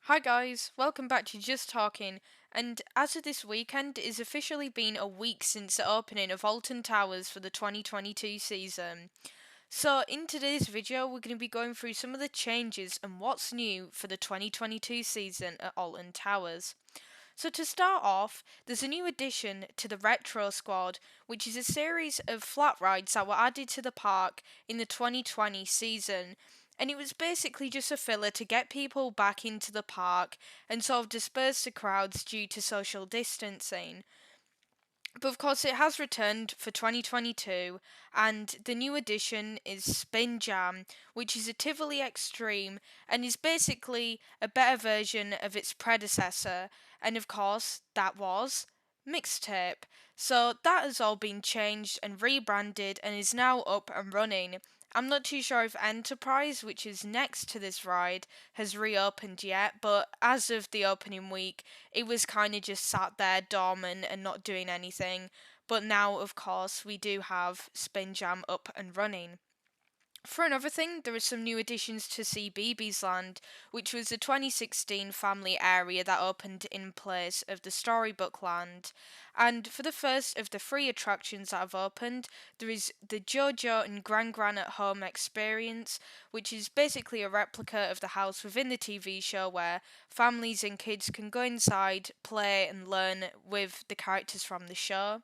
Hi guys, welcome back to Just Talking. And as of this weekend, it has officially been a week since the opening of Alton Towers for the 2022 season. So, in today's video, we're going to be going through some of the changes and what's new for the 2022 season at Alton Towers. So, to start off, there's a new addition to the Retro Squad, which is a series of flat rides that were added to the park in the 2020 season. And it was basically just a filler to get people back into the park and sort of disperse the crowds due to social distancing. But of course, it has returned for 2022, and the new addition is Spin Jam, which is a Tivoli Extreme and is basically a better version of its predecessor. And of course, that was Mixtape. So that has all been changed and rebranded and is now up and running. I'm not too sure if Enterprise, which is next to this ride, has reopened yet, but as of the opening week, it was kind of just sat there dormant and not doing anything. But now, of course, we do have Spin Jam up and running. For another thing, there are some new additions to Cbeebies Land, which was a 2016 family area that opened in place of the Storybook Land. And for the first of the three attractions that have opened, there is the JoJo and Gran Gran at Home experience, which is basically a replica of the house within the TV show where families and kids can go inside, play, and learn with the characters from the show.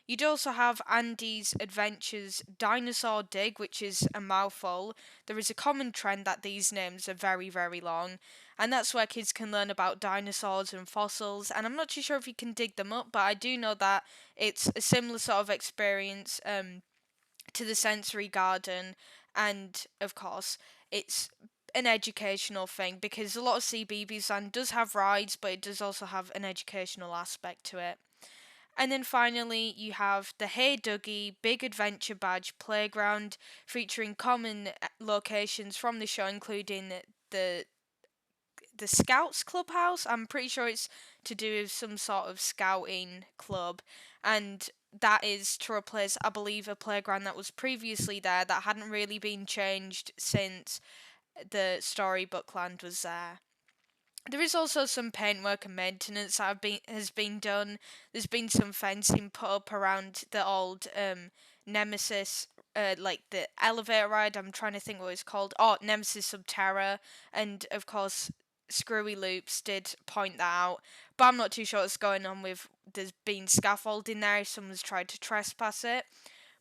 You'd also have Andy's Adventures Dinosaur Dig, which is a mouthful. There is a common trend that these names are very, very long, and that's where kids can learn about dinosaurs and fossils. And I'm not too sure if you can dig them up, but I do know that it's a similar sort of experience to the sensory garden, and of course, it's an educational thing because a lot of CBeebies Land does have rides, but it does also have an educational aspect to it. And then finally, you have the Hey Dougie Big Adventure Badge Playground, featuring common locations from the show, including the the Scouts Clubhouse. I'm pretty sure it's to do with some sort of scouting club, and that is to replace, I believe, a playground that was previously there that hadn't really been changed since the Storybook Land was there. There is also some paintwork and maintenance that has been done. There's been some fencing put up around the old Nemesis, like the elevator ride. I'm trying to think what it's called. Oh, Nemesis Subterra, and of course, Screwy Loops did point that out. But I'm not too sure what's going on with there's been scaffolding there if someone's tried to trespass it.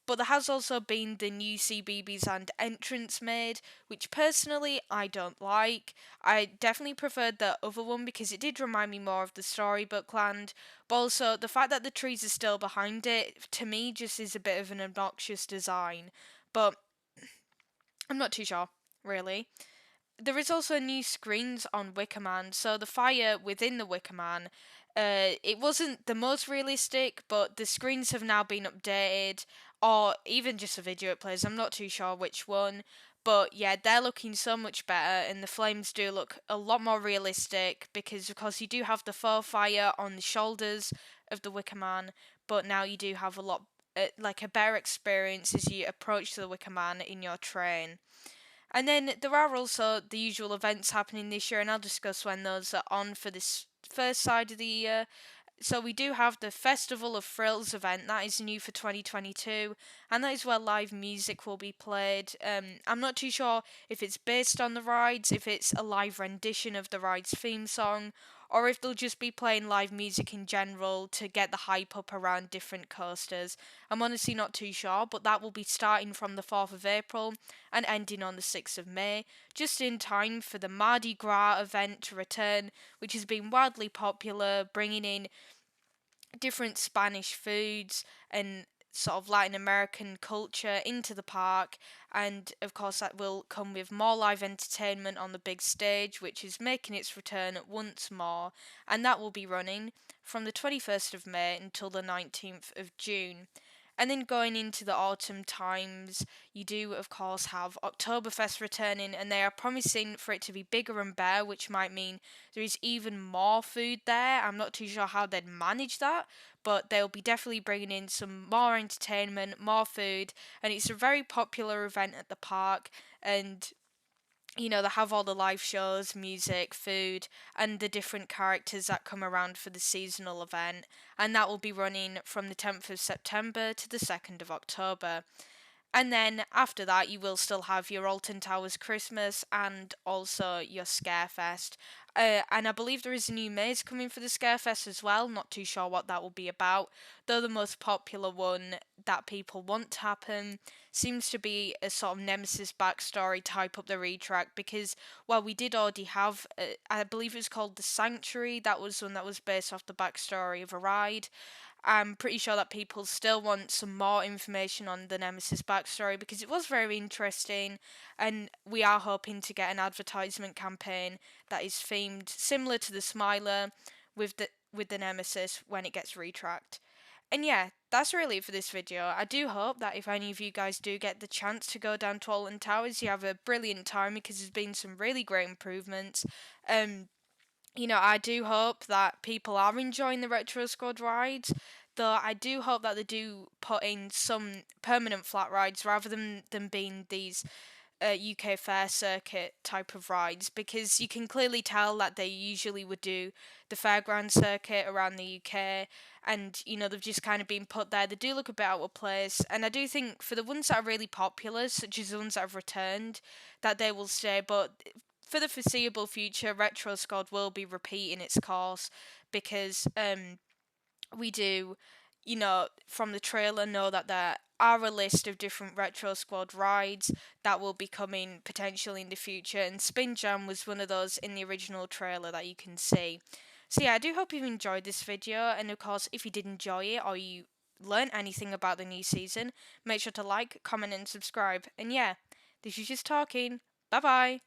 But there has also been the new CBeebies Land entrance made, which personally I don't like. I definitely preferred the other one because it did remind me more of the Storybook Land. But also, the fact that the trees are still behind it, to me, just is a bit of an obnoxious design. But I'm not too sure, really. There is also new screens on Wicker Man, so the fire within the Wicker Man, it wasn't the most realistic, but the screens have now been updated, or even just a video it plays. I'm not too sure which one, but yeah, they're looking so much better, and the flames do look a lot more realistic because, of course, you do have the faux fire on the shoulders of the Wicker Man, but now you do have a lot. Like a better experience as you approach the Wicker Man in your train. And then there are also the usual events happening this year, and I'll discuss when those are on for this first side of the year. So we do have the Festival of Thrills event that is new for 2022, and that is where live music will be played. I'm not too sure if it's based on the rides, if it's a live rendition of the ride's theme song, or if they'll just be playing live music in general to get the hype up around different coasters. I'm honestly not too sure, but that will be starting from the 4th of April and ending on the 6th of May, just in time for the Mardi Gras event to return, which has been wildly popular, bringing in different Spanish foods and sort of Latin American culture into the park, and of course that will come with more live entertainment on the big stage, which is making its return once more, and that will be running from the 21st of May until the 19th of June. And then going into the autumn times, you do, of course, have Oktoberfest returning, and they are promising for it to be bigger and better, which might mean there is even more food there. I'm not too sure how they'd manage that, but they'll be definitely bringing in some more entertainment, more food, and it's a very popular event at the park. And They have all the live shows, music, food, and the different characters that come around for the seasonal event. And that will be running from the 10th of September to the 2nd of October. And then after that, you will still have your Alton Towers Christmas and also your Scarefest. And I believe there is a new maze coming for the Scarefest as well. Not too sure what that will be about. Though the most popular one that people want to happen seems to be a sort of Nemesis backstory type up the retrack because, well, we did already have, I believe it was called The Sanctuary. That was one that was based off the backstory of a ride. I'm pretty sure that people still want some more information on the Nemesis backstory because it was very interesting, and we are hoping to get an advertisement campaign that is themed similar to the Smiler with the Nemesis when it gets retracked. And yeah, that's really it for this video. I do hope that if any of you guys do get the chance to go down to Alton Towers, you have a brilliant time because there's been some really great improvements. Um, I do hope that people are enjoying the Retro Squad rides, though I do hope that they do put in some permanent flat rides rather than being these UK Fair Circuit type of rides, because you can clearly tell that they usually would do the fairground circuit around the UK, and they've just kind of been put there. They do look a bit out of place, and I do think for the ones that are really popular, such as the ones that have returned, that they will stay. But for the foreseeable future, Retro Squad will be repeating its course because we do, from the trailer, know that there are a list of different Retro Squad rides that will be coming potentially in the future, and Spin Jam was one of those in the original trailer that you can see. So yeah, I do hope you've enjoyed this video, and of course, if you did enjoy it or you learned anything about the new season, make sure to like, comment, and subscribe. And yeah, this is just talking. Bye bye.